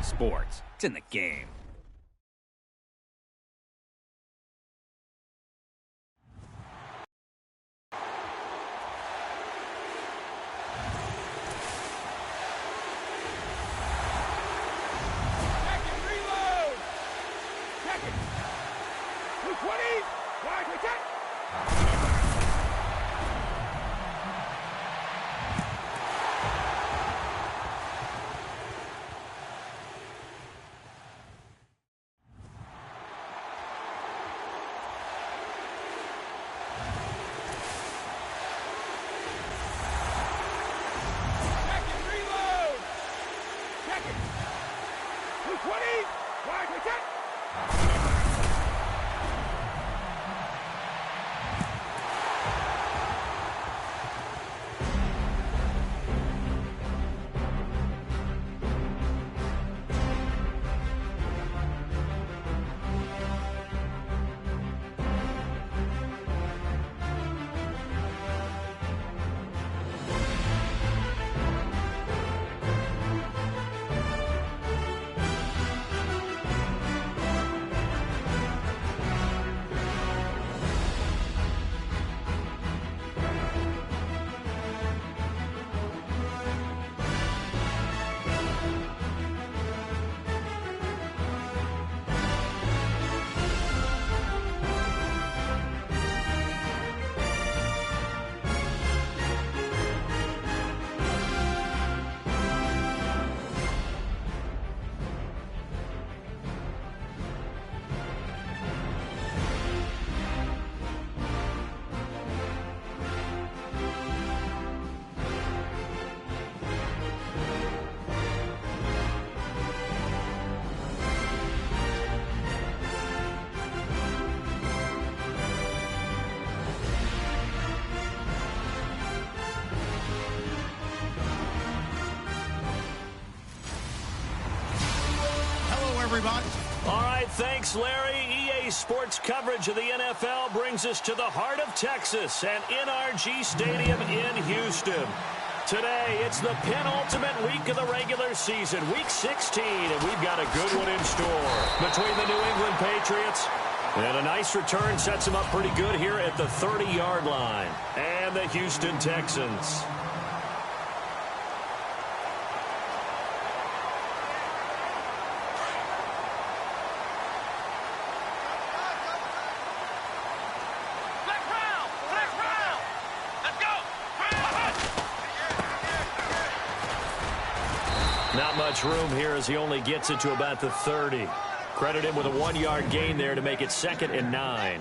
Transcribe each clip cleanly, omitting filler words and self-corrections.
sports. It's in the game. Everybody. All right, thanks, Larry. EA Sports coverage of the NFL brings us to the heart of Texas and NRG Stadium in Houston. Today, it's the penultimate week of the regular season, Week 16, and we've got a good one in store between the New England Patriots. And a nice return sets them up pretty good here at the 30-yard line. And the Houston Texans. Not much room here as he only gets it to about the 30. Credit him with a 1-yard gain there to make it 2nd and 9.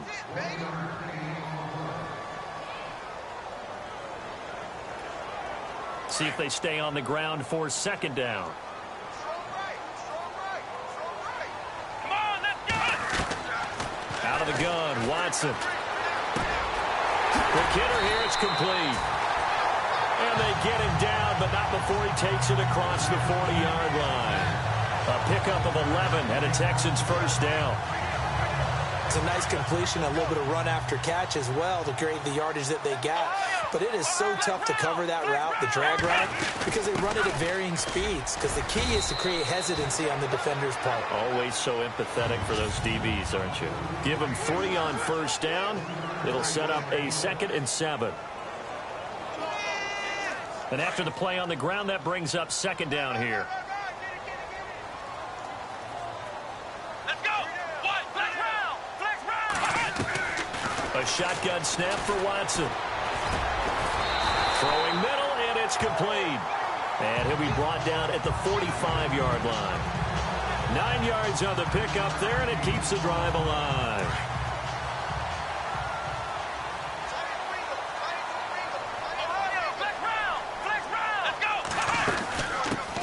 See if they stay on the ground for 2nd down. Out of the gun, Watson. The kidder here, it's complete. And they get him down, but not before he takes it across the 40-yard line. A pickup of 11 and a Texans first down. It's a nice completion, a little bit of run after catch as well to create the yardage that they got. But it is so tough to cover that route, the drag route, because they run it at varying speeds. Because the key is to create hesitancy on the defender's part. Always so empathetic for those DBs, aren't you? Give them 3 on first down. It'll set up a 2nd and 7. And after the play on the ground, that brings up 2nd down here. Let's go! What? Flex round! Flex round! A shotgun snap for Watson. Throwing middle, and it's complete. And he'll be brought down at the 45-yard line. 9 yards on the pickup there, and it keeps the drive alive.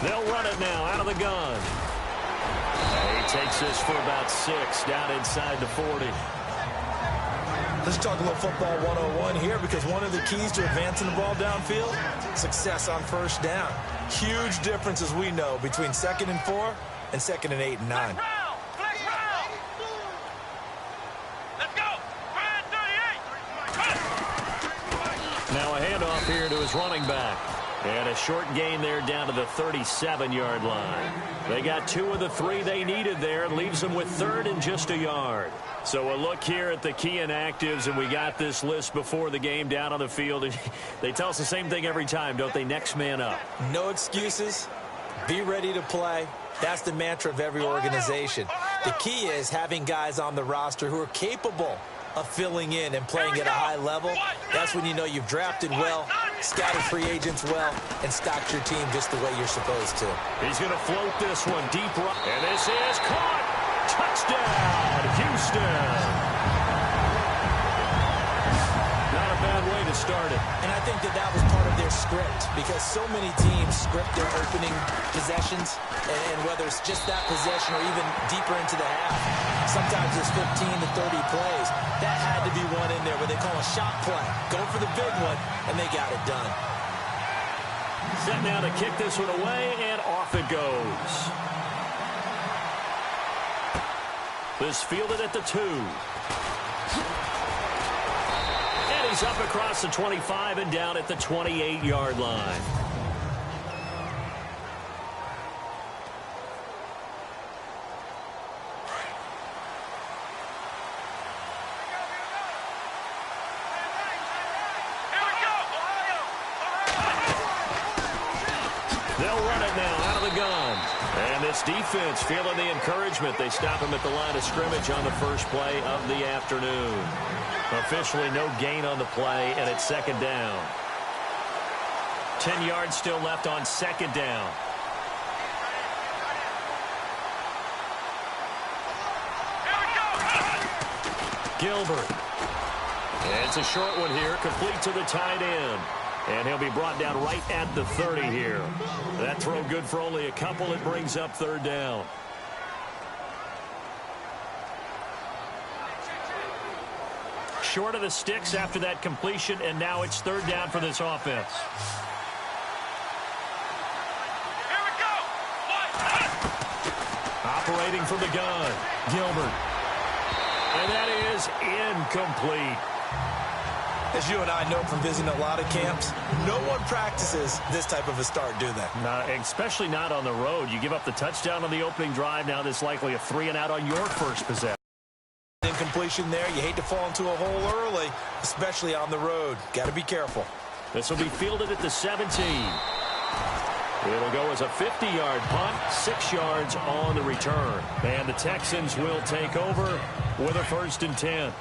They'll run it now out of the gun. He takes this for about 6 down inside the 40. Let's talk a little football 101 here, because one of the keys to advancing the ball downfield, success on first down. Huge difference, as we know, between 2nd and 4 and 2nd and 8 and 9. Let's go! Now a handoff here to his running back. And a short gain there down to the 37-yard line. They got 2 of the 3 they needed there. Leaves them with 3rd and just a yard. So a look here at the key inactives, and we got this list before the game down on the field. They tell us the same thing every time, don't they? Next man up. No excuses. Be ready to play. That's the mantra of every organization. The key is having guys on the roster who are capable of filling in and playing at a high level. That's when you know you've drafted well, scouted free agents well, and stocked your team just the way you're supposed to. He's going to float this one deep right. And this is caught. Touchdown, Houston. Not a bad way to start it. And I think that was part of their script, because so many teams script their opening possessions, and whether it's just that possession or even deeper into the half, sometimes it's 15 to 30 plays. That had to be one in there where they call a shot play. Go for the big one, and they got it done. Set now to kick this one away, and off it goes. This fielded at the 2. And he's up across the 25 and down at the 28-yard line. They'll run it now out of the gun. And this defense feeling the encouragement. They stop him at the line of scrimmage on the first play of the afternoon. Officially no gain on the play, and it's 2nd down. 10 yards still left on 2nd down. Gilbert. And it's a short one here, complete to the tight end. And he'll be brought down right at the 30 here. That throw good for only a couple. It brings up 3rd down. Short of the sticks after that completion, and now it's 3rd down for this offense. Here we go. Operating from the gun, Gilbert. And that is incomplete. As you and I know from visiting a lot of camps, no one practices this type of a start, do they? Especially not on the road. You give up the touchdown on the opening drive. Now there's likely a 3-and-out on your first possession. Incompletion there. You hate to fall into a hole early, especially on the road. Got to be careful. This will be fielded at the 17. It'll go as a 50-yard punt, 6 yards on the return. And the Texans will take over with a 1st and 10.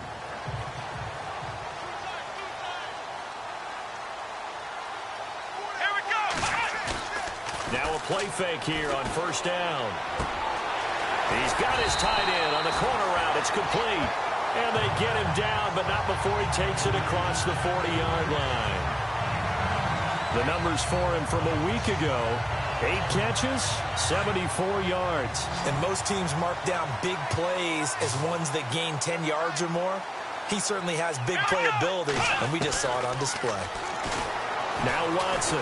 Now a play fake here on 1st down. He's got his tight end on the corner route. It's complete. And they get him down, but not before he takes it across the 40-yard line. The numbers for him from a week ago: 8 catches, 74 yards. And most teams mark down big plays as ones that gain 10 yards or more. He certainly has big play ability, and we just saw it on display. Now Watson.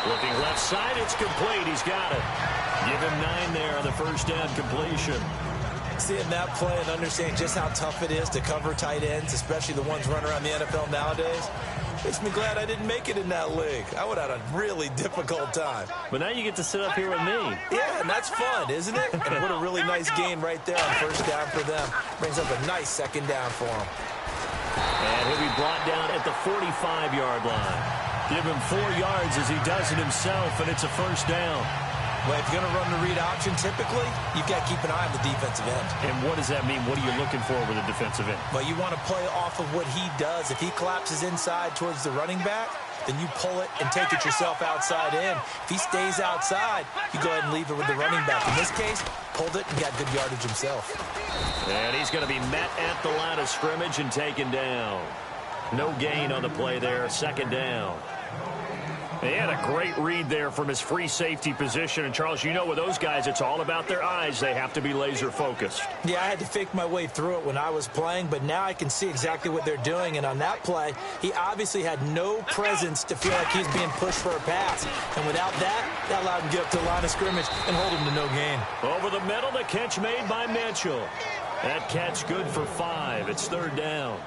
Looking left side, it's complete. He's got it. Give him 9 there on the 1st down completion. Seeing that play and understanding just how tough it is to cover tight ends, especially the ones running around the NFL nowadays, makes me glad I didn't make it in that league. I would have had a really difficult time. But now you get to sit up here with me. Yeah, and that's fun, isn't it? And what a really nice gain right there on 1st down for them. Brings up a nice 2nd down for them. And he'll be brought down at the 45-yard line. Give him 4 yards as he does it himself, and it's a 1st down. Well, if you're going to run the read option, typically, you've got to keep an eye on the defensive end. And what does that mean? What are you looking for with a defensive end? Well, you want to play off of what he does. If he collapses inside towards the running back, then you pull it and take it yourself outside in. If he stays outside, you go ahead and leave it with the running back. In this case, pulled it and got good yardage himself. And he's going to be met at the line of scrimmage and taken down. No gain on the play there, 2nd down. He had a great read there from his free safety position. And, Charles, you know with those guys, it's all about their eyes. They have to be laser-focused. Yeah, I had to fake my way through it when I was playing, but now I can see exactly what they're doing. And on that play, he obviously had no presence to feel like he's being pushed for a pass. And without that, that allowed him to get up to the line of scrimmage and hold him to no gain. Over the middle, the catch made by Mitchell. That catch good for 5. It's 3rd down.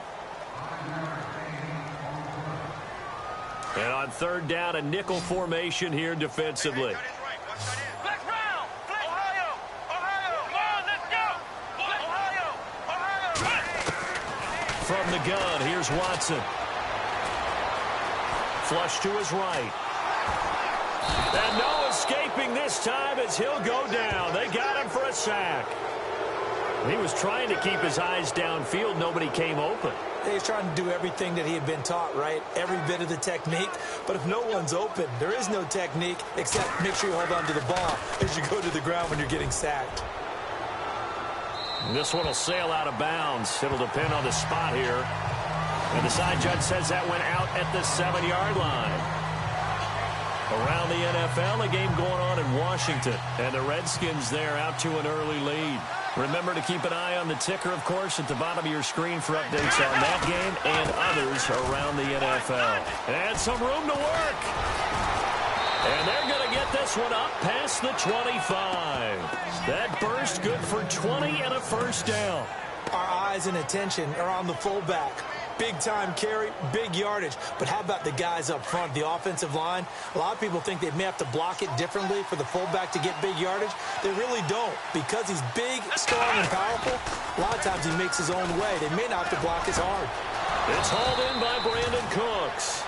And on third down, a nickel formation here defensively. Flex round. Ohio. Come on, let's go. Ohio. From the gun, here's Watson. Flush to his right. And no escaping this time as he'll go down. They got him for a sack. He was trying to keep his eyes downfield. Nobody came open. He's trying to do everything that he had been taught, right? Every bit of the technique. But if no one's open, there is no technique except make sure you hold on to the ball as you go to the ground when you're getting sacked. This one will sail out of bounds. It'll depend on the spot here. And the side judge says that went out at the 7-yard line. Around the NFL, a game going on in Washington. And the Redskins there out to an early lead. Remember to keep an eye on the ticker, of course, at the bottom of your screen for updates on that game and others around the NFL. And some room to work. And they're going to get this one up past the 25. That burst good for 20 and a first down. Our eyes and attention are on the fullback. Big-time carry, big yardage. But how about the guys up front, the offensive line? A lot of people think they may have to block it differently for the fullback to get big yardage. They really don't. Because he's big, strong, and powerful, a lot of times he makes his own way. They may not have to block as hard. It's hauled in by Brandon Cooks.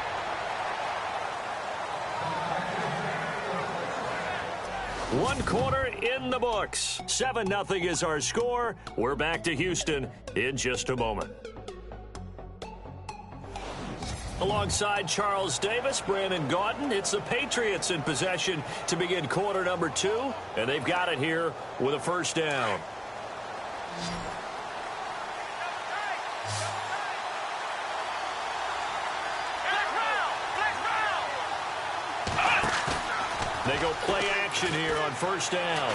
One quarter in the books. 7-0 is our score. We're back to Houston in just a moment. Alongside Charles Davis, Brandon Gaudin, it's the Patriots in possession to begin quarter number 2, and they've got it here with a first down. They go play action here on first down.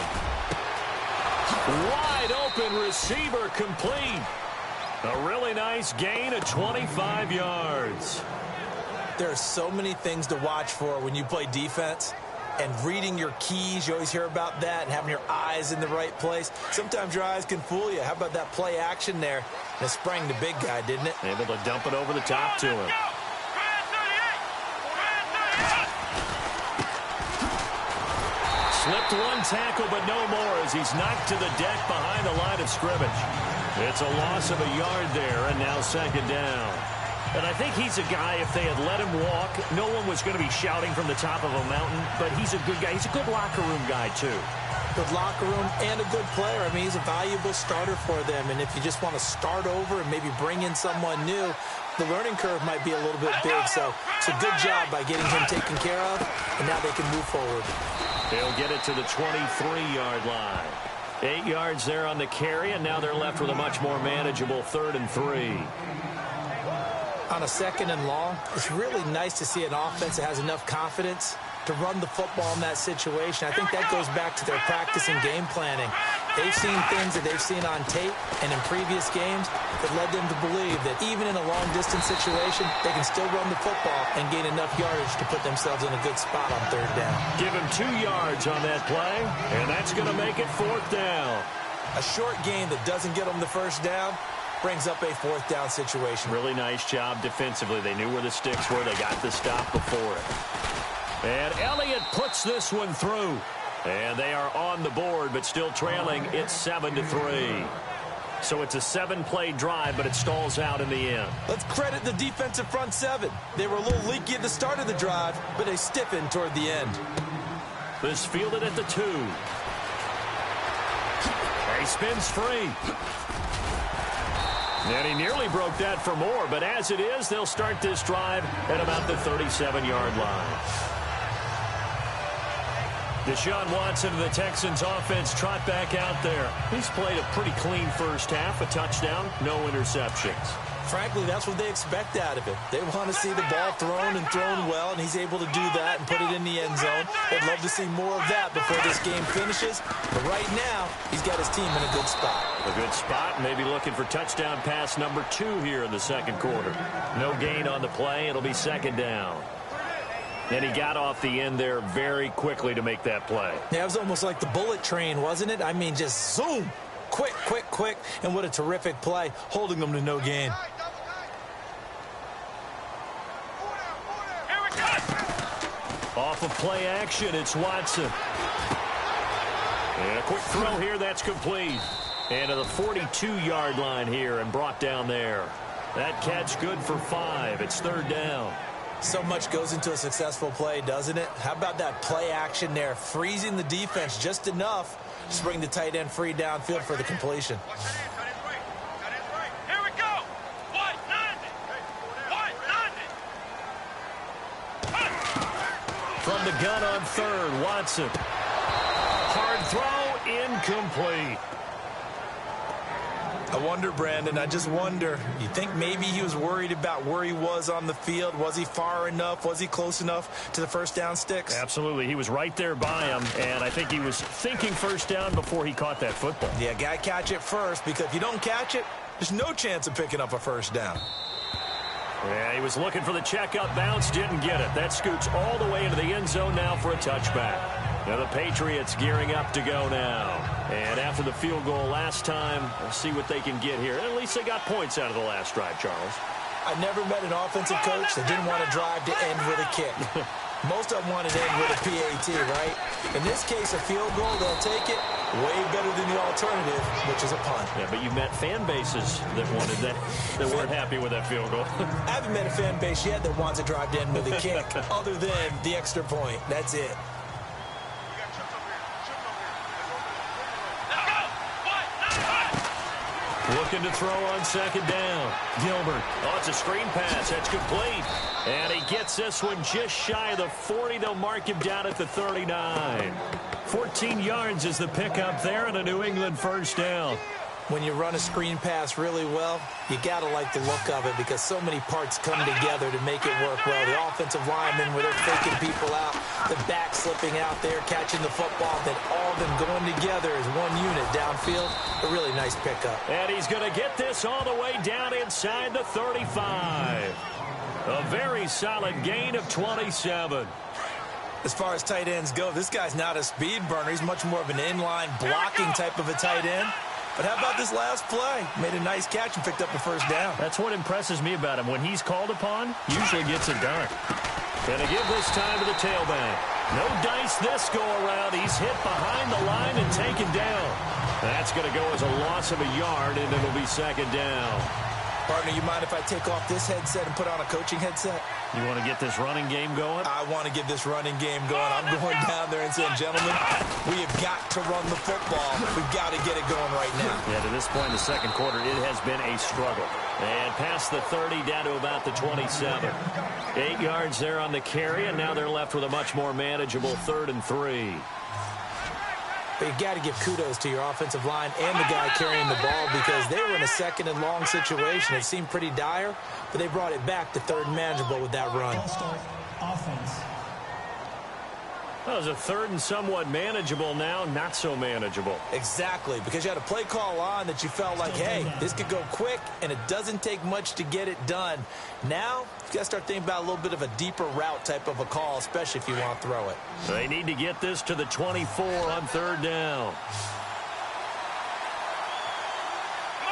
Wide open receiver complete. A really nice gain of 25 yards. There are so many things to watch for when you play defense. And reading your keys, you always hear about that, and having your eyes in the right place. Sometimes your eyes can fool you. How about that play action there? And it sprang the big guy, didn't it? Able to dump it over the top to him. Slipped one tackle, but no more as he's knocked to the deck behind the line of scrimmage. It's a loss of a yard there, and now second down. And I think he's a guy, if they had let him walk, no one was going to be shouting from the top of a mountain, but he's a good guy. He's a good locker room guy, too. Good locker room and a good player. I mean, he's a valuable starter for them, and if you just want to start over and maybe bring in someone new, the learning curve might be a little bit big. So it's a good job by getting him taken care of, and now they can move forward. They'll get it to the 23-yard line. 8 yards there on the carry, and now they're left with a much more manageable 3rd and 3. On a 2nd and long, it's really nice to see an offense that has enough confidence to run the football in that situation. I think that goes back to their practice and game planning. They've seen things that they've seen on tape and in previous games that led them to believe that even in a long-distance situation, they can still run the football and gain enough yardage to put themselves in a good spot on 3rd down. Give him 2 yards on that play, and that's going to make it 4th down. A short game that doesn't get them the first down brings up a 4th down situation. Really nice job defensively. They knew where the sticks were. They got the stop before it. And Elliott puts this one through. And they are on the board, but still trailing. It's 7-3. So it's a 7-play drive, but it stalls out in the end. Let's credit the defensive front 7. They were a little leaky at the start of the drive, but they stiffened toward the end. This fielded at the 2. He spins free. And he nearly broke that for more, but as it is, they'll start this drive at about the 37-yard line. Deshaun Watson of the Texans offense trot back out there. He's played a pretty clean first half, a touchdown, no interceptions. Frankly, that's what they expect out of him. They want to see the ball thrown and thrown well, and he's able to do that and put it in the end zone. They'd love to see more of that before this game finishes. But right now, he's got his team in a good spot. A good spot, maybe looking for touchdown pass number 2 here in the second quarter. No gain on the play. It'll be 2nd down. And he got off the end there very quickly to make that play. Yeah, it was almost like the bullet train, wasn't it? I mean, just zoom. Quick, quick, quick. And what a terrific play, holding them to no gain. Here we go. Off of play action, it's Watson. And a quick throw here, that's complete. And to the 42-yard line here and brought down there. That catch good for 5. It's 3rd down. So much goes into a successful play, doesn't it? How about that play action there, freezing the defense just enough to bring the tight end free downfield for the completion. Here we go. What? From the gun on 3rd, Watson. Hard throw, incomplete. I wonder, Brandon, I just wonder, you think maybe he was worried about where he was on the field? Was he far enough? Was he close enough to the first down sticks? Absolutely. He was right there by him, and I think he was thinking first down before he caught that football. Yeah, got to catch it first, because if you don't catch it, there's no chance of picking up a first down. Yeah, he was looking for the checkup bounce, didn't get it. That scoots all the way into the end zone now for a touchback. Now the Patriots gearing up to go now. And after the field goal last time, we'll see what they can get here. At least they got points out of the last drive, Charles. I never met an offensive coach that didn't want to drive to end with a kick. Most of them wanted to end with a PAT, right? In this case, a field goal, they'll take it way better than the alternative, which is a punt. Yeah, but you met fan bases that wanted that, that weren't happy with that field goal. I haven't met a fan base yet that wants to drive to end with a kick, other than the extra point. That's it. Looking to throw on 2nd down. Gilbert. Oh, it's a screen pass. That's complete. And he gets this one just shy of the 40. They'll mark him down at the 39. 14 yards is the pickup there and a New England first down. When you run a screen pass really well, you got to like the look of it because so many parts come together to make it work well. The offensive linemen where they're faking people out, the back slipping out there, catching the football, then all of them going together as one unit downfield. A really nice pickup. And he's going to get this all the way down inside the 35. A very solid gain of 27. As far as tight ends go, this guy's not a speed burner. He's much more of an inline blocking type of a tight end. But how about this last play? Made a nice catch and picked up the first down. That's what impresses me about him. When he's called upon, usually gets it done. Gonna give this time to the tailback. No dice this go-around. He's hit behind the line and taken down. That's going to go as a loss of a yard, and it'll be 2nd down. Partner, you mind if I take off this headset and put on a coaching headset? You want to get this running game going? I want to get this running game going. I'm going down there and saying, gentlemen, we have got to run the football. We've got to get it going right now. Yeah, to this point in the 2nd quarter, it has been a struggle. And past the 30 down to about the 27. 8 yards there on the carry, and now they're left with a much more manageable 3rd and 3. But you got to give kudos to your offensive line and the guy carrying the ball because they were in a 2nd and long situation. It seemed pretty dire, but they brought it back to 3rd and manageable with that run. Offense. That was a 3rd and somewhat manageable, now not so manageable. Exactly, because you had a play call on that you felt like, hey, this could go quick, and it doesn't take much to get it done. Now, you got to start thinking about a little bit of a deeper route type of a call, especially if you want to throw it. They need to get this to the 24 on 3rd down.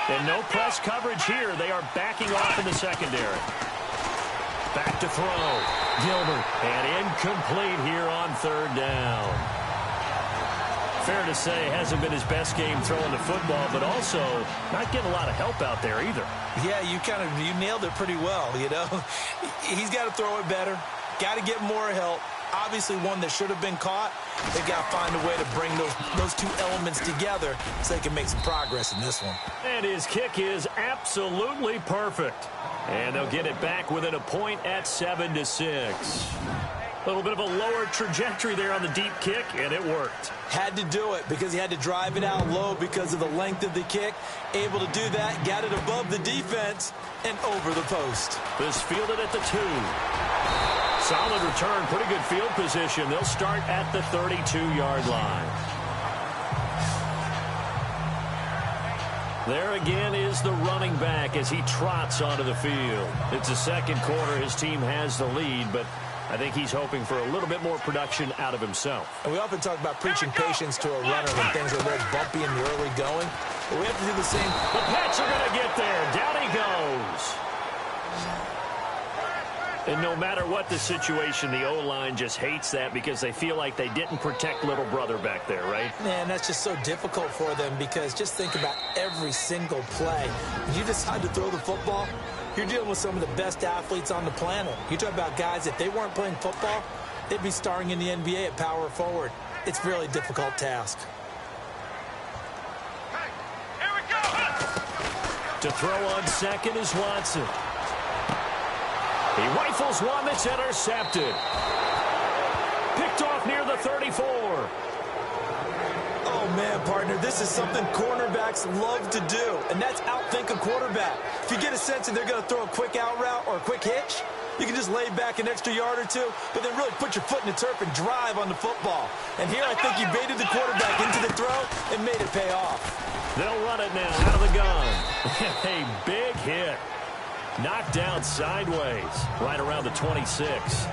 And no press coverage here. They are backing off in the secondary. Back to throw. Gilbert. And incomplete here on 3rd down. Fair to say, hasn't been his best game throwing the football, but also not getting a lot of help out there either. Yeah, you nailed it pretty well, you know. He's got to throw it better. Got to get more help. Obviously one that should have been caught. They've got to find a way to bring those two elements together so they can make some progress in this one. And his kick is absolutely perfect. And they'll get it back within a point at 7-6. A little bit of a lower trajectory there on the deep kick, and it worked. Had to do it because he had to drive it out low because of the length of the kick. Able to do that, got it above the defense, and over the post. This fielded at the 2. Solid return, pretty good field position. They'll start at the 32-yard line. There again is the running back as he trots onto the field. It's the 2nd quarter. His team has the lead, but I think he's hoping for a little bit more production out of himself. And we often talk about preaching patience to a runner when things are a little bumpy in the early going. But we have to do the same. The Pats are going to get there. Down he goes. And no matter what the situation, the O-line just hates that because they feel like they didn't protect little brother back there, right? Man, that's just so difficult for them because just think about every single play. When you decide to throw the football, you're dealing with some of the best athletes on the planet. You talk about guys, if they weren't playing football, they'd be starring in the NBA at power forward. It's a really difficult task. Hey, here we go. To throw on second is Watson. He rifles one that's intercepted. Picked off near the 34. Oh, man, partner, this is something cornerbacks love to do, and that's outthink a quarterback. If you get a sense that they're going to throw a quick out route or a quick hitch, you can just lay back an extra yard or two, but then really put your foot in the turf and drive on the football. And here I think he baited the quarterback into the throw and made it pay off. They'll run it now out of the gun. A big hit. Knocked down sideways right around the 26.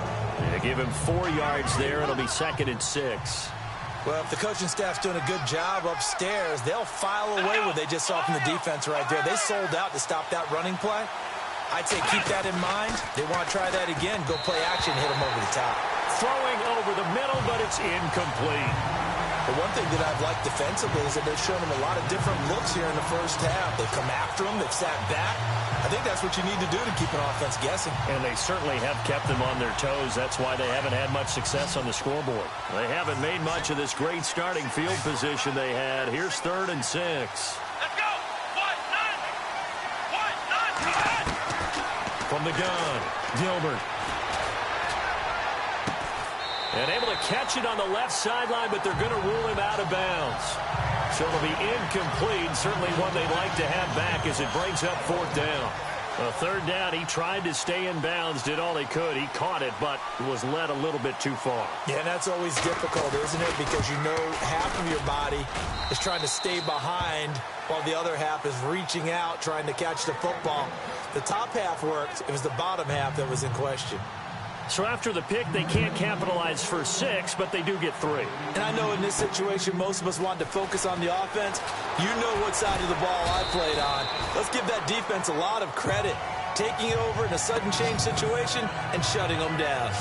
They give him 4 yards there. It'll be 2nd and 6. Well, if the coaching staff's doing a good job upstairs, they'll file away what they just saw from the defense right there. They sold out to stop that running play. I'd say keep that in mind. They want to try that again. Go play action, hit them over the top. Throwing over the middle, but it's incomplete. The one thing that I've liked defensively is that they've shown them a lot of different looks here in the first half. They've come after them. They've sat back. I think that's what you need to do to keep an offense guessing. And they certainly have kept them on their toes. That's why they haven't had much success on the scoreboard. They haven't made much of this great starting field position they had. Here's 3rd and 6. Let's go. What? None. From the gun, Gilbert. And able to catch it on the left sideline, but they're going to rule him out of bounds. So it'll be incomplete. Certainly one they'd like to have back as it brings up 4th down. A 3rd down, he tried to stay in bounds, did all he could. He caught it, but was led a little bit too far. Yeah, and that's always difficult, isn't it? Because you know half of your body is trying to stay behind while the other half is reaching out, trying to catch the football. The top half worked. It was the bottom half that was in question. So after the pick, they can't capitalize for 6, but they do get 3. And I know in this situation, most of us want to focus on the offense. You know what side of the ball I played on. Let's give that defense a lot of credit. Taking over in a sudden change situation and shutting them down.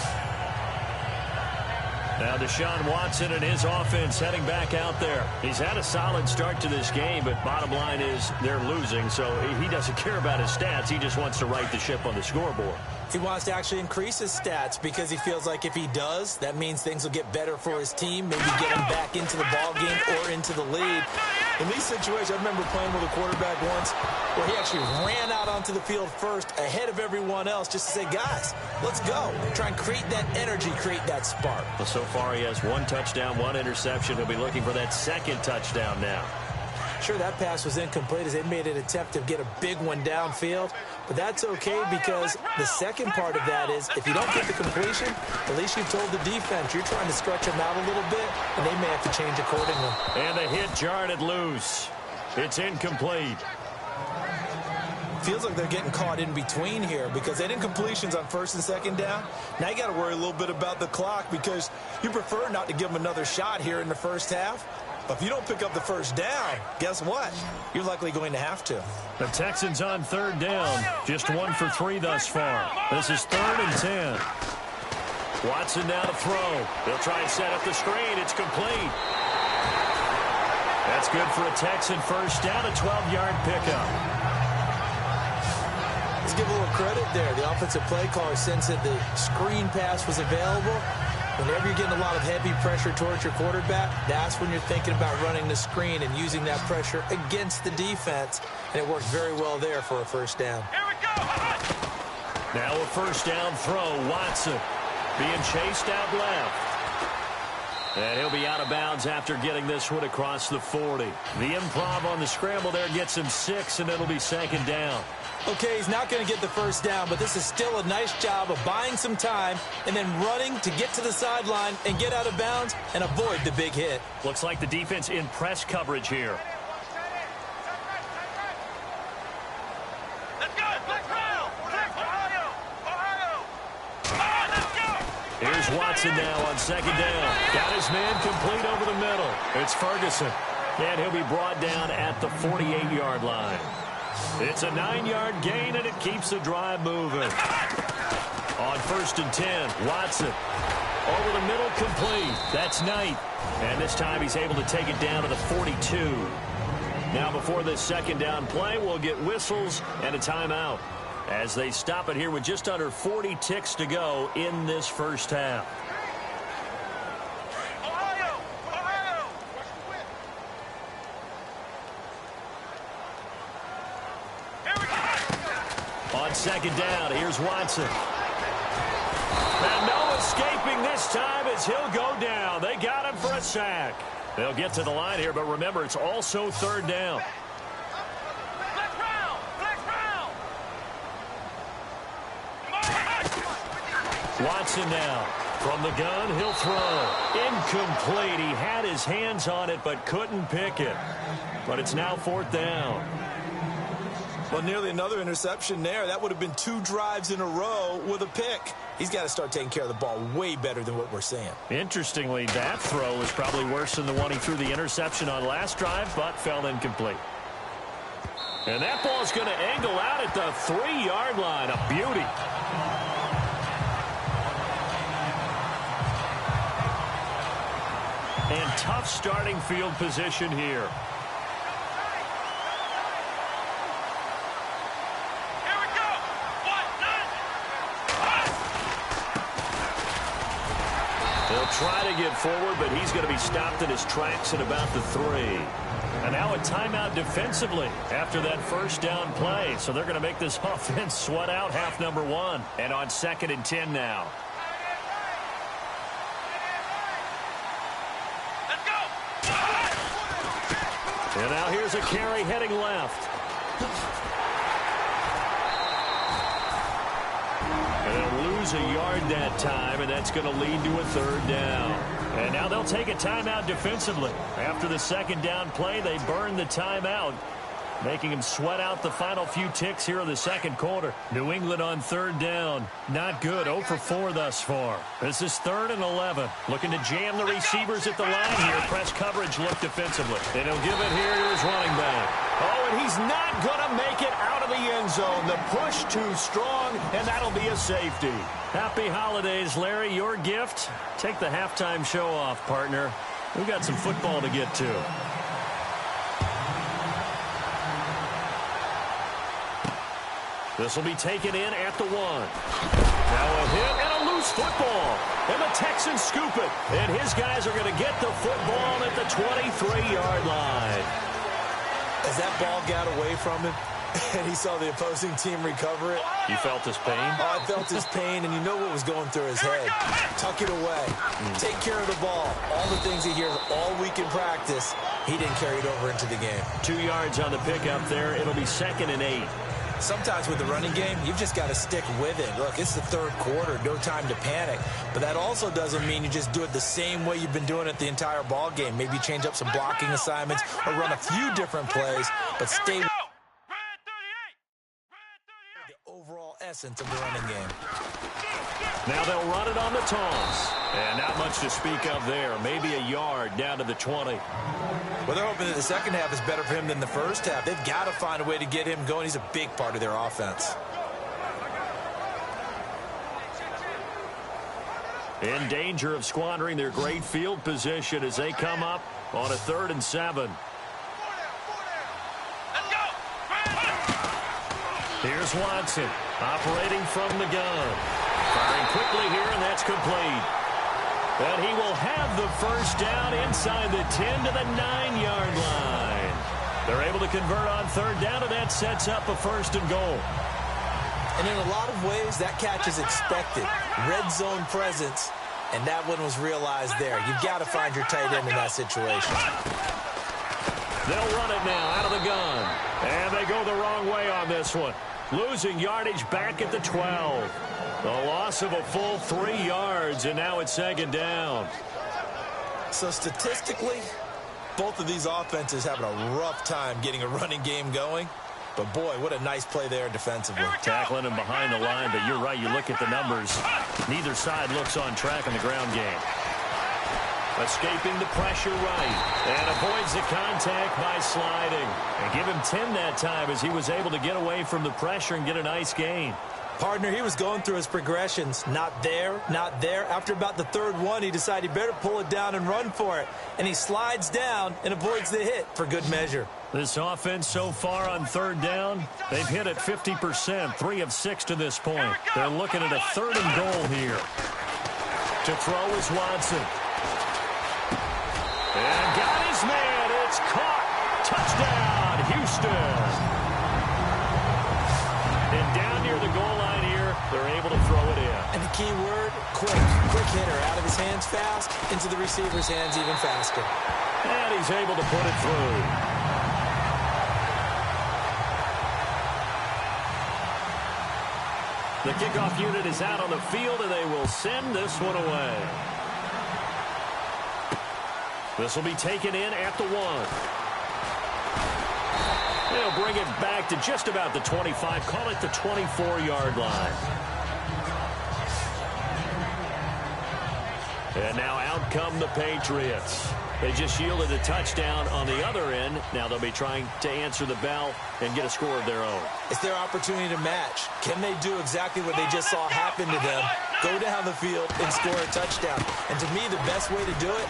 Now Deshaun Watson and his offense heading back out there. He's had a solid start to this game, but bottom line is they're losing, so he doesn't care about his stats. He just wants to right the ship on the scoreboard. He wants to actually increase his stats because he feels like if he does, that means things will get better for his team, maybe get him back into the ball game or into the lead. In these situations, I remember playing with a quarterback once where he actually ran out onto the field first ahead of everyone else just to say, guys, let's go. Try and create that energy, create that spark. Well, so far he has 1 touchdown, 1 interception. He'll be looking for that 2nd touchdown now. Sure, that pass was incomplete as they made an attempt to get a big one downfield, but that's okay because the second part of that is if you don't get the completion, at least you've told the defense you're trying to stretch them out a little bit, and they may have to change accordingly. And the hit jarred it loose. It's incomplete. Feels like they're getting caught in between here because they did incompletions on 1st and 2nd down. Now you got to worry a little bit about the clock because you prefer not to give them another shot here in the first half. But if you don't pick up the 1st down, guess what? You're likely going to have to. The Texans on 3rd down. Just 1 for 3 thus far. This is 3rd and 10. Watson now to throw. They'll try and set up the screen. It's complete. That's good for a Texan 1st down, a 12-yard pickup. Let's give a little credit there. The offensive play caller sensed that the screen pass was available. Whenever you're getting a lot of heavy pressure towards your quarterback, that's when you're thinking about running the screen and using that pressure against the defense. And it worked very well there for a 1st down. Here we go. Now a 1st down throw. Watson being chased out left. And he'll be out of bounds after getting this one across the 40. The improv on the scramble there gets him 6, and it'll be 2nd down. Okay, he's not going to get the 1st down, but this is still a nice job of buying some time and then running to get to the sideline and get out of bounds and avoid the big hit. Looks like the defense in press coverage here. Let's go. Let's roll. Ohio. Let's go. Here's Watson now on 2nd down. Got his man complete over the middle. It's Ferguson. And he'll be brought down at the 48-yard line. It's a 9-yard gain, and it keeps the drive moving. On 1st and 10, Watson. Over the middle, complete. That's Knight. And this time he's able to take it down to the 42. Now before this second down play, we'll get whistles and a timeout as they stop it here with just under 40 ticks to go in this first half. On second down, here's Watson. And no escaping this time as he'll go down. They got him for a sack. They'll get to the line here, but remember, it's also third down. Watson now. From the gun, he'll throw. Incomplete. He had his hands on it, but couldn't pick it. But it's now fourth down. Well, nearly another interception there. That would have been 2 drives in a row with a pick. He's got to start taking care of the ball way better than what we're seeing. Interestingly, that throw is probably worse than the one he threw the interception on last drive, but fell incomplete. And that ball's going to angle out at the 3-yard line. A beauty. And tough starting field position here. Try to get forward, but he's going to be stopped in his tracks at about the 3. And now a timeout defensively after that first down play. So they're going to make this offense sweat out half number 1. And on 2nd and 10 now. Let's go. And now here's a carry heading left. And they'll lose a yard that time, and that's going to lead to a third down. And now they'll take a timeout defensively. After the second down play, they burn the timeout, making them sweat out the final few ticks here in the second quarter. New England on third down. Not good. 0 for 4 thus far. This is 3rd and 11. Looking to jam the receivers at the line here. Press coverage look defensively. And he'll give it here to his running back. Oh, and he's not going to make it out of the end zone. The push too strong, and that'll be a safety. Happy holidays, Larry. Your gift? Take the halftime show off, partner. We've got some football to get to. This will be taken in at the 1. Now a hit and a loose football. And the Texans scoop it. And his guys are going to get the football at the 23-yard line. As that ball got away from him and he saw the opposing team recover it. You felt his pain? Oh, I felt his pain, and you know what was going through his head. Tuck it away. Take care of the ball. All the things he hears all week in practice, he didn't carry it over into the game. 2 yards on the pickup there. It'll be 2nd and 8. Sometimes with the running game, you've just got to stick with it. Look, it's the third quarter, no time to panic. But that also doesn't mean you just do it the same way you've been doing it the entire ball game. Maybe change up some blocking assignments or run a few different plays, but stay with the overall essence of the running game. Now they'll run it on the toss. And not much to speak of there. Maybe a yard down to the 20. Well, they're hoping that the second half is better for him than the first half. They've got to find a way to get him going. He's a big part of their offense. In danger of squandering their great field position as they come up on a 3rd and 7. Here's Watson operating from the gun. Firing quickly here, and that's complete. And he will have the first down inside the 10 to the 9-yard line. They're able to convert on third down, and that sets up a 1st and goal. And in a lot of ways, that catch is expected. Red zone presence, and that one was realized there. You've got to find your tight end in that situation. They'll run it now out of the gun. And they go the wrong way on this one. Losing yardage back at the 12. The loss of a full 3 yards, and now it's 2nd down. So statistically, both of these offenses having a rough time getting a running game going. But, boy, what a nice play there defensively. Tackling him behind the line, but you're right. You look at the numbers. Neither side looks on track in the ground game. Escaping the pressure right. And avoids the contact by sliding. And give him 10 that time as he was able to get away from the pressure and get a nice gain. Partner, he was going through his progressions. Not there, not there. After about the third one, he decided he better pull it down and run for it. And he slides down and avoids the hit for good measure. This offense so far on third down, they've hit it 50%, 3 of 6 to this point. They're looking at a 3rd and goal here. To throw is Watson. And got his man. It's caught. Touchdown, Houston. And down near the goal line here, they're able to throw it in. And the key word, quick. Quick hitter out of his hands fast, into the receiver's hands even faster. And he's able to put it through. The kickoff unit is out on the field, and they will send this one away. This will be taken in at the 1. They'll bring it back to just about the 25. Call it the 24-yard line. And now out come the Patriots. They just yielded a touchdown on the other end. Now they'll be trying to answer the bell and get a score of their own. It's their opportunity to match. Can they do exactly what they just saw happen to them? Go down the field and score a touchdown. And to me, the best way to do it,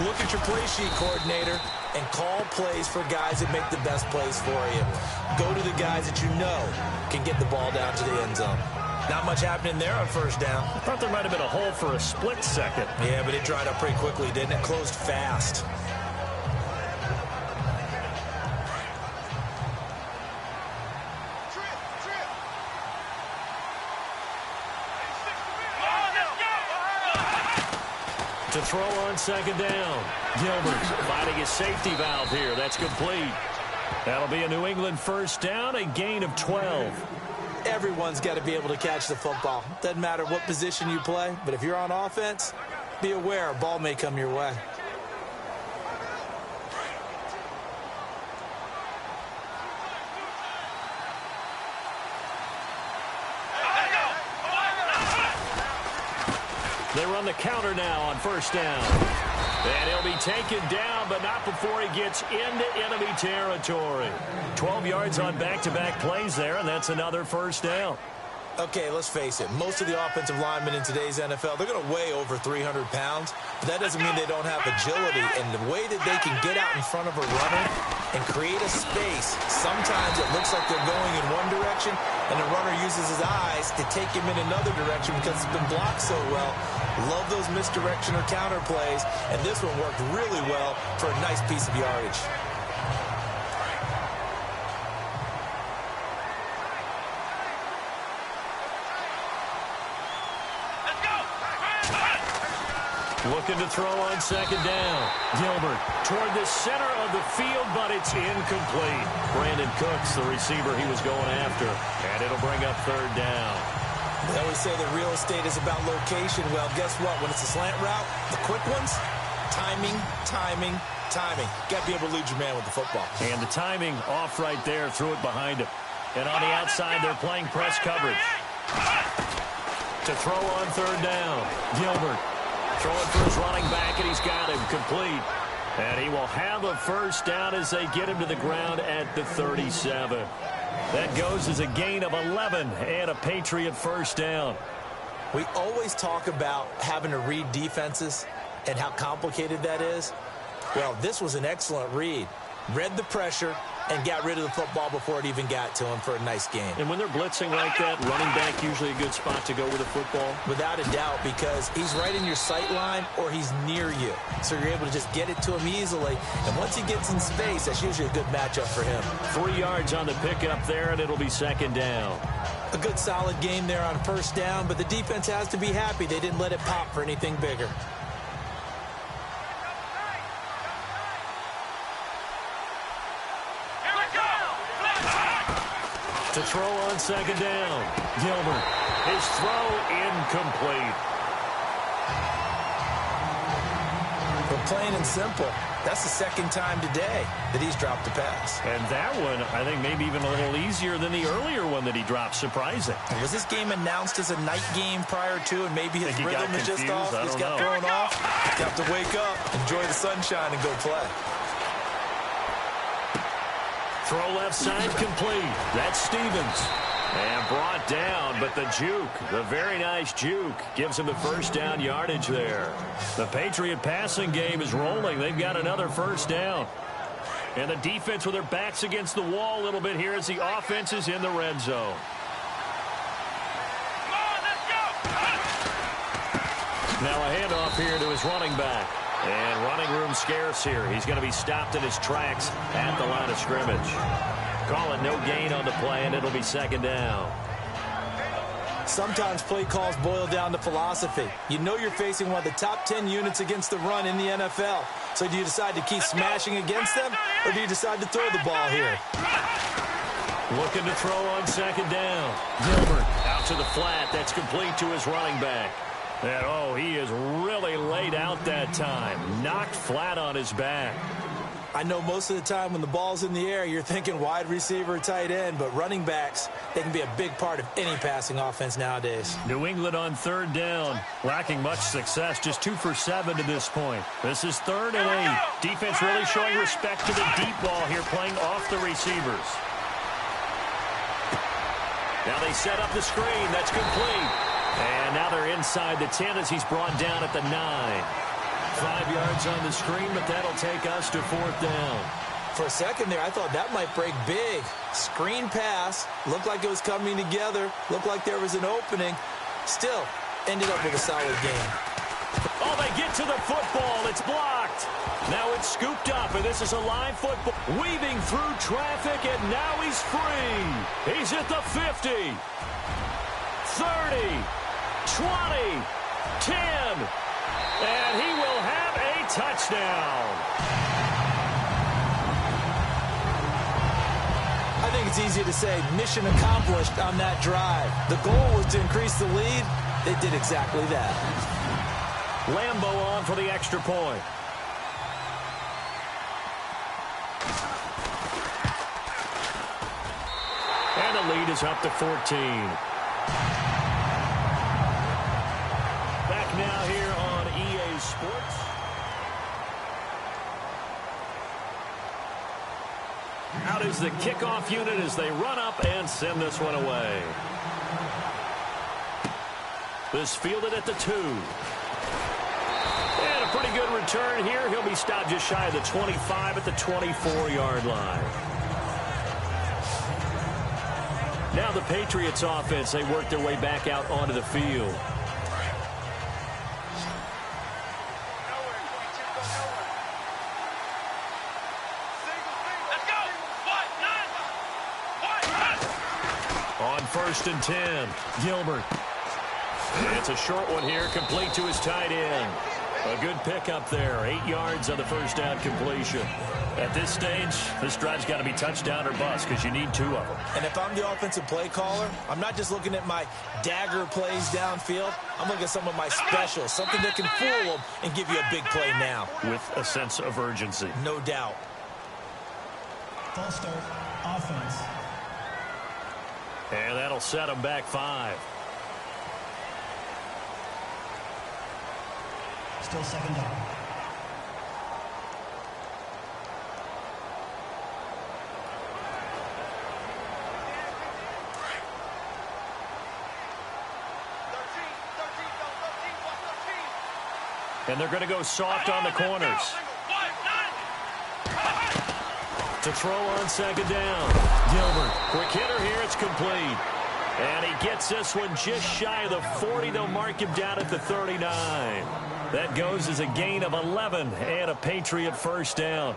look at your play sheet coordinator and call plays for guys that make the best plays for you. Go to the guys that you know can get the ball down to the end zone. Not much happening there on first down. I thought there might have been a hole for a split second. Yeah, but it dried up pretty quickly, didn't it? Closed fast. To throw on second down. Gilbert finding his safety valve here. That's complete. That'll be a New England first down, a gain of 12. Everyone's got to be able to catch the football. Doesn't matter what position you play, but if you're on offense, be aware a ball may come your way. They run the counter now on first down. And he'll be taken down, but not before he gets into enemy territory. 12 yards on back-to-back plays there, and that's another first down. Okay, let's face it. Most of the offensive linemen in today's NFL, they're going to weigh over 300 pounds, but that doesn't mean they don't have agility. And the way that they can get out in front of a runner and create a space, sometimes it looks like they're going in one direction, and the runner uses his eyes to take him in another direction because it's been blocked so well. Love those misdirection or counter plays, and this one worked really well for a nice piece of yardage. Looking to throw on second down. Gilbert toward the center of the field, but it's incomplete. Brandon Cooks, the receiver he was going after, and it'll bring up third down. They always say that real estate is about location. Well, guess what? When it's a slant route, the quick ones, timing, timing, timing. Got to be able to lead your man with the football. And the timing off right there, threw it behind him. And on the outside, they're playing press coverage. To throw on third down, Gilbert. Throwing for his running back, and he's got him complete. And he will have a first down as they get him to the ground at the 37. That goes as a gain of 11 and a Patriot first down. We always talk about having to read defenses and how complicated that is. Well, this was an excellent read. Read the pressure and got rid of the football before it even got to him for a nice game. And when they're blitzing like that, running back usually a good spot to go with the football? Without a doubt, because he's right in your sight line or he's near you. So you're able to just get it to him easily. And once he gets in space, that's usually a good matchup for him. 3 yards on the pickup there, and it'll be second down. A good solid game there on first down, but the defense has to be happy they didn't let it pop for anything bigger. To throw on second down, Gilbert. His throw incomplete. The Plain and simple. That's the second time today that he's dropped a pass. And that one, I think, maybe even a little easier than the earlier one that he dropped. Surprising. Was this game announced as a night game prior to, and maybe his rhythm is just off? He's got thrown off. He's got to wake up, enjoy the sunshine, and go play. Throw left side complete. That's Stevens. And brought down, but the juke, the very nice juke, gives him the first down yardage there. The Patriot passing game is rolling. They've got another first down. And the defense with their backs against the wall a little bit here as the offense is in the red zone. Come on, let's go! Now a handoff here to his running back. And running room scarce here. He's going to be stopped in his tracks at the line of scrimmage. Call it no gain on the play, and it'll be second down. Sometimes play calls boil down to philosophy. You know you're facing one of the top 10 units against the run in the NFL. So do you decide to keep smashing against them, or do you decide to throw the ball here? Looking to throw on second down. Gilbert out to the flat. That's complete to his running back. And, he is really laid out that time. Knocked flat on his back. I know most of the time when the ball's in the air, you're thinking wide receiver, tight end, but running backs, they can be a big part of any passing offense nowadays. New England on third down, lacking much success, just 2 for 7 to this point. This is 3rd and 8. Defense really showing respect to the deep ball here, playing off the receivers. Now they set up the screen. That's complete. And now they're inside the 10 as he's brought down at the 9. 5 yards on the screen, but that'll take us to 4th down. For a second there, I thought that might break big. Screen pass, looked like it was coming together, looked like there was an opening. Still, ended up with a solid game. Oh, they get to the football. It's blocked. Now it's scooped up, and this is a live football. Weaving through traffic, and now he's free. He's at the 50, 30, 20, 10. And he will have a touchdown. I think it's easy to say mission accomplished on that drive. The goal was to increase the lead. They did exactly that. Lambo on for the extra point. And the lead is up to 14. Back now here on EA Sports. Out is the kickoff unit as they run up and send this one away. This fielded at the 2. And a pretty good return here. He'll be stopped just shy of the 25 at the 24-yard line. Now the Patriots offense, they work their way back out onto the field. On 1st and 10, Gilbert. It's a short one here, complete to his tight end. A good pickup there, 8 yards on the first down completion. At this stage, this drive's got to be touchdown or bust because you need 2 of them. And if I'm the offensive play caller, I'm not just looking at my dagger plays downfield. I'm looking at some of my specials, something that can fool them and give you a big play now. With a sense of urgency. No doubt. False start, offense. And that'll set them back 5. Still 2nd down. And they're going to go soft on the corners. To throw on 2nd down. Gilbert, quick hitter here, it's complete. And he gets this one just shy of the 40. They'll mark him down at the 39. That goes as a gain of 11 and a Patriot first down.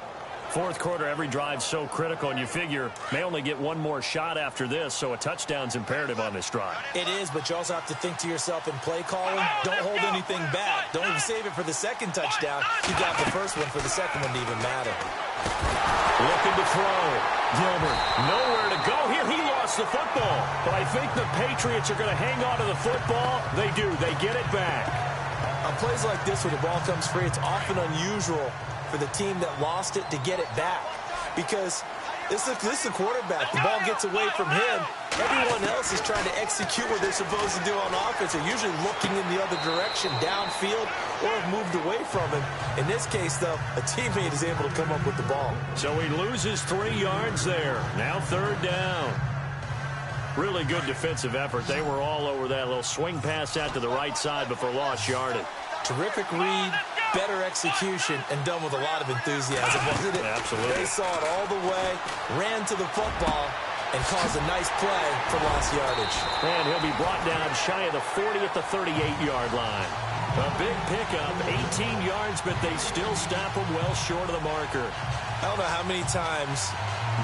4th quarter, every drive so critical, and you figure may only get one more shot after this, so a touchdown's imperative on this drive. It is, but you also have to think to yourself in play calling, don't hold anything back. Don't even save it for the 2nd touchdown. You got the first one for the 2nd one to even matter. Looking to throw. Gilbert, nowhere to go here. He lost the football, but I think the Patriots are going to hang on to the football. They do. They get it back. On plays like this where the ball comes free, it's often unusual for the team that lost it to get it back. Because this is a quarterback. The ball gets away from him. Everyone else is trying to execute what they're supposed to do on offense. They're usually looking in the other direction, downfield, or have moved away from him. In this case, though, a teammate is able to come up with the ball. So he loses 3 yards there. Now 3rd down. Really good defensive effort. They were all over that little swing pass out to the right side before lost yardage. Terrific read, better execution, and done with a lot of enthusiasm, wasn't it? Absolutely. They saw it all the way, ran to the football, and caused a nice play for lost yardage. And he'll be brought down shy of the 40 at the 38-yard line. A big pickup, 18 yards, but they still stop him well short of the marker. I don't know how many times,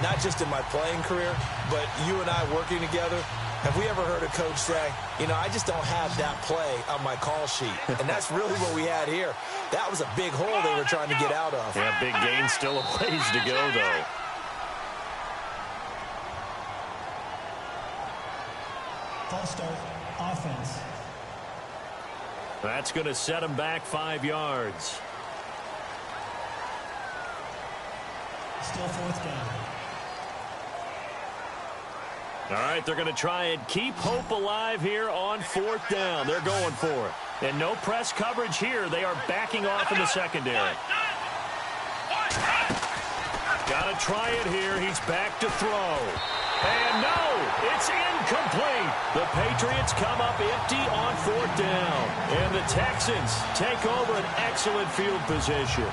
not just in my playing career, but you and I working together, have we ever heard a coach say, you know, I just don't have that play on my call sheet. And that's really what we had here. That was a big hole they were trying to get out of. Yeah, big gain, still a ways to go, though. False start, offense. That's going to set him back 5 yards. Still 4th down. All right, they're going to try and keep hope alive here on 4th down. They're going for it. And no press coverage here. They are backing off in the secondary. Got to try it here. He's back to throw. And no, it's incomplete. The Patriots come up empty on 4th down. And the Texans take over an excellent field position.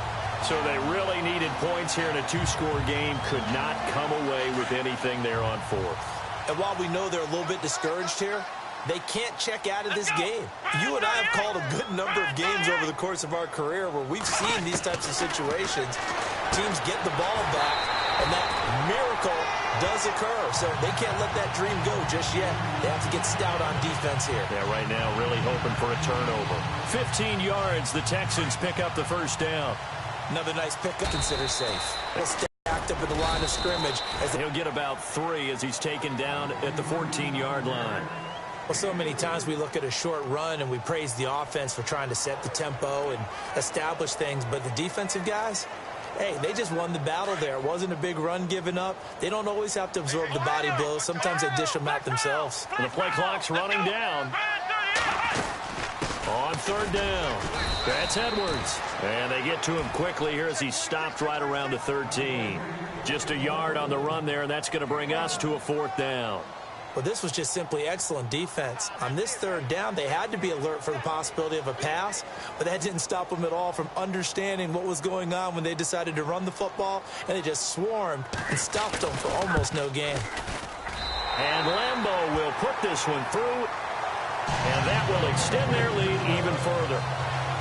So they really needed points here in a 2-score game. Could not come away with anything there on 4th. And while we know they're a little bit discouraged here, they can't check out of this game. You and I have called a good number of games over the course of our career where we've seen these types of situations. Teams get the ball back, and that miracle does occur. So they can't let that dream go just yet. They have to get stout on defense here. Yeah, right now really hoping for a turnover. 15 yards, the Texans pick up the 1st down. Another nice pickup, consider safe. Stacked up at the line of scrimmage. He'll get about 3 as he's taken down at the 14-yard line. Well, so many times we look at a short run and we praise the offense for trying to set the tempo and establish things, but the defensive guys, hey, they just won the battle there. It wasn't a big run given up. They don't always have to absorb the body blows. Sometimes they dish them out themselves. And the play clock's running down. On 3rd down, that's Edwards. And they get to him quickly here as he stopped right around the 13. Just a yard on the run there, and that's going to bring us to a 4th down. Well, this was just simply excellent defense. On this 3rd down, they had to be alert for the possibility of a pass, but that didn't stop them at all from understanding what was going on when they decided to run the football, and they just swarmed and stopped them for almost no gain. And Lambeau will put this one through, and that will extend their lead even further.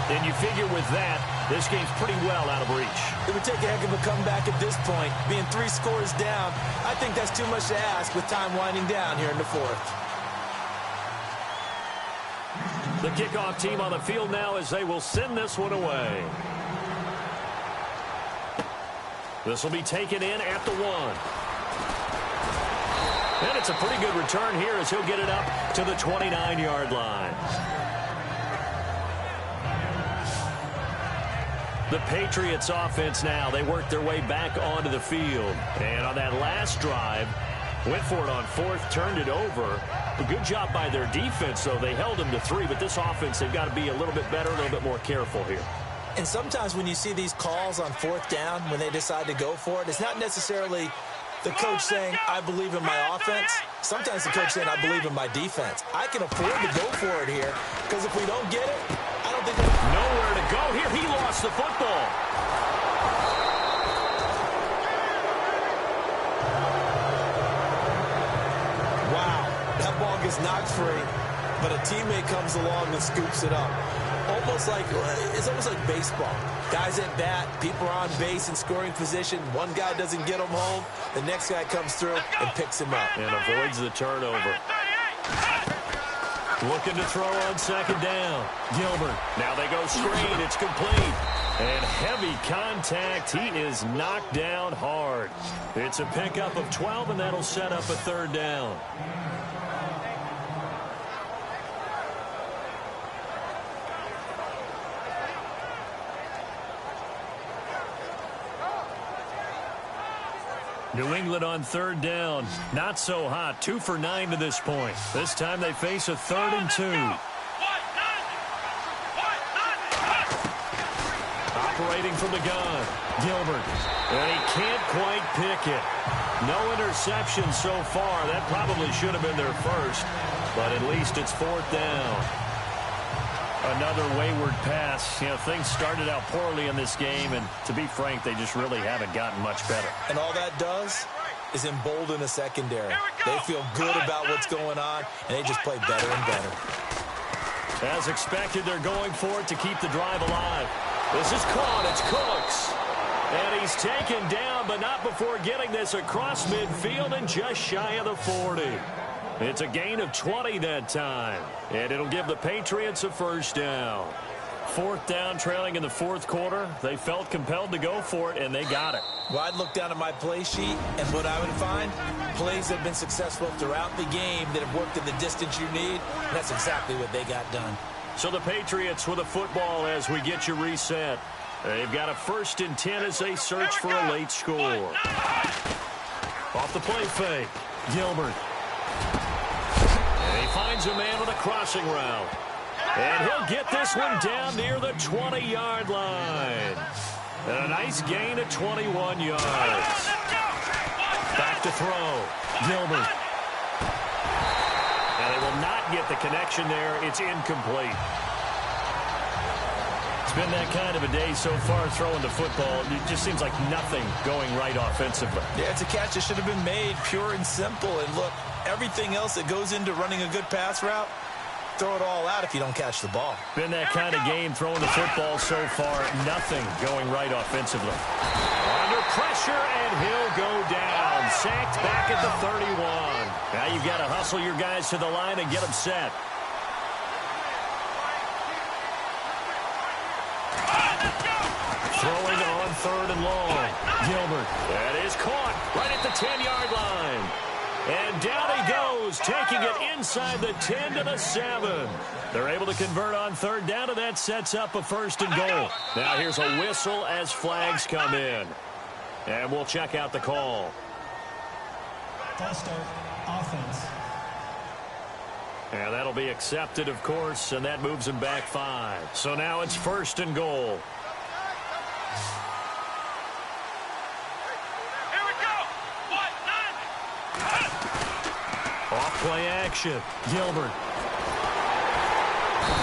And you figure with that, this game's pretty well out of reach. It would take a heck of a comeback at this point. Being 3 scores down, I think that's too much to ask with time winding down here in the 4th. The kickoff team on the field now as they will send this one away. This will be taken in at the 1. And it's a pretty good return here as he'll get it up to the 29-yard line. The Patriots offense now, they work their way back onto the field. And on that last drive, went for it on 4th, turned it over. A good job by their defense, though. They held them to 3, but this offense, they've got to be a little bit better, a little bit more careful here. And sometimes when you see these calls on 4th down, when they decide to go for it, it's not necessarily the coach saying, I believe in my offense. Sometimes the coach saying, I believe in my defense. I can afford to go for it here, because if we don't get it, I don't think we're nowhere to go here. He lost the football. Wow, that ball gets knocked free, but a teammate comes along and scoops it up. It's almost like baseball. Guys at bat, people are on base in scoring position. One guy doesn't get him home. The next guy comes through and picks him up. And avoids the turnover. Looking to throw on 2nd down. Gilbert. Now they go screen. It's complete. And heavy contact. He is knocked down hard. It's a pickup of 12, and that'll set up a 3rd down. New England on third down. Not so hot. 2 for 9 to this point. This time they face a 3rd and 2. Operating from the gun. Gilbert. And he can't quite pick it. No interception so far. That probably should have been their first. But at least it's 4th down. Another wayward pass. You know, things started out poorly in this game, and to be frank, they just really haven't gotten much better. And all that does is embolden a secondary. They feel good about what's going on, and they just play better and better. As expected, they're going for it to keep the drive alive. This is caught. It's Cooks. And he's taken down, but not before getting this across midfield and just shy of the 40. It's a gain of 20 that time, and it'll give the Patriots a first down. 4th down, trailing in the 4th quarter. They felt compelled to go for it, and they got it. Well, I'd look down at my play sheet, and what I would find, plays that have been successful throughout the game that have worked in the distance you need, and that's exactly what they got done. So the Patriots with a football as we get you reset. They've got a 1st and 10 as they search for a late score. Off the play fake, Gilbert. And he finds a man with a crossing route. And he'll get this one down near the 20-yard line. And a nice gain of 21 yards. Back to throw, Gilbert. And they will not get the connection there. It's incomplete. It's been that kind of a day so far throwing the football. It just seems like nothing going right offensively. Yeah, it's a catch that should have been made, pure and simple. And look, everything else that goes into running a good pass route, throw it all out if you don't catch the ball. Been that kind of game throwing the football so far. Nothing going right offensively. Under pressure, and he'll go down. Sacked back at the 31. Now you've got to hustle your guys to the line and get them set. Throwing on 3rd and long. Gilbert. That is caught right at the 10-yard line. And down he goes, taking it inside the 10 to the 7. They're able to convert on 3rd down, and that sets up a 1st and goal. Now here's a whistle as flags come in. And we'll check out the call. False start, offense. And that'll be accepted, of course, and that moves him back 5. So now it's 1st and goal. Off-play action. Gilbert.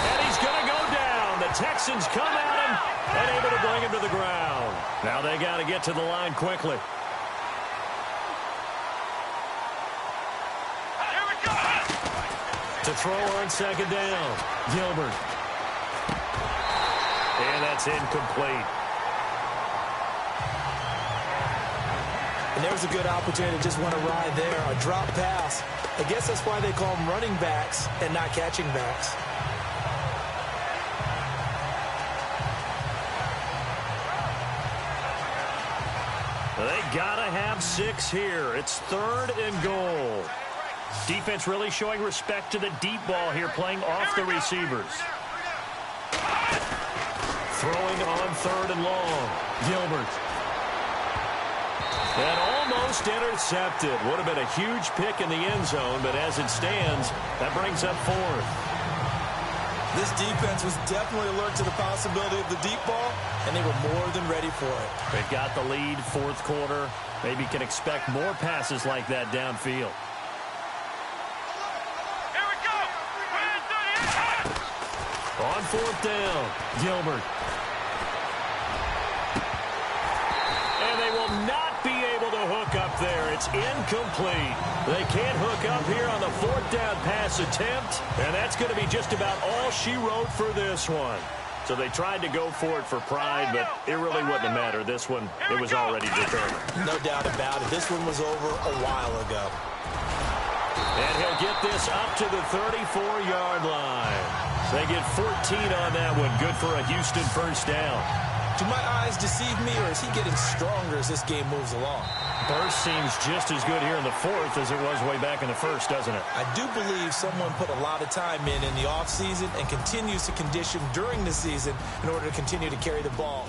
And he's going to go down. The Texans come at him and able to bring him to the ground. Now they got to get to the line quickly. To throw on 2nd down. Gilbert. And that's incomplete. And there was a good opportunity to just want to ride there. A drop pass. I guess that's why they call them running backs and not catching backs. They got to have 6 here. It's 3rd and goal. Defense really showing respect to the deep ball here, playing off the receivers. Throwing on 3rd and long. Gilbert. And almost intercepted. Would have been a huge pick in the end zone, but as it stands, that brings up 4th. This defense was definitely alert to the possibility of the deep ball, and they were more than ready for it. They've got the lead, 4th quarter. Maybe can expect more passes like that downfield. Here we go. On 4th down, Gilbert. And they will not be able to hook up there. It's incomplete. They can't hook up here on the 4th down pass attempt, and that's going to be just about all she wrote for this one. So they tried to go for it for pride, but it really wouldn't have mattered. This one, it was already determined. No doubt about it. This one was over a while ago. And he'll get this up to the 34-yard line. They get 14 on that one. Good for a Houston first down. Do my eyes deceive me, or is he getting stronger as this game moves along? Burst seems just as good here in the 4th as it was way back in the 1st, doesn't it? I do believe someone put a lot of time in the offseason and continues to condition during the season in order to continue to carry the ball.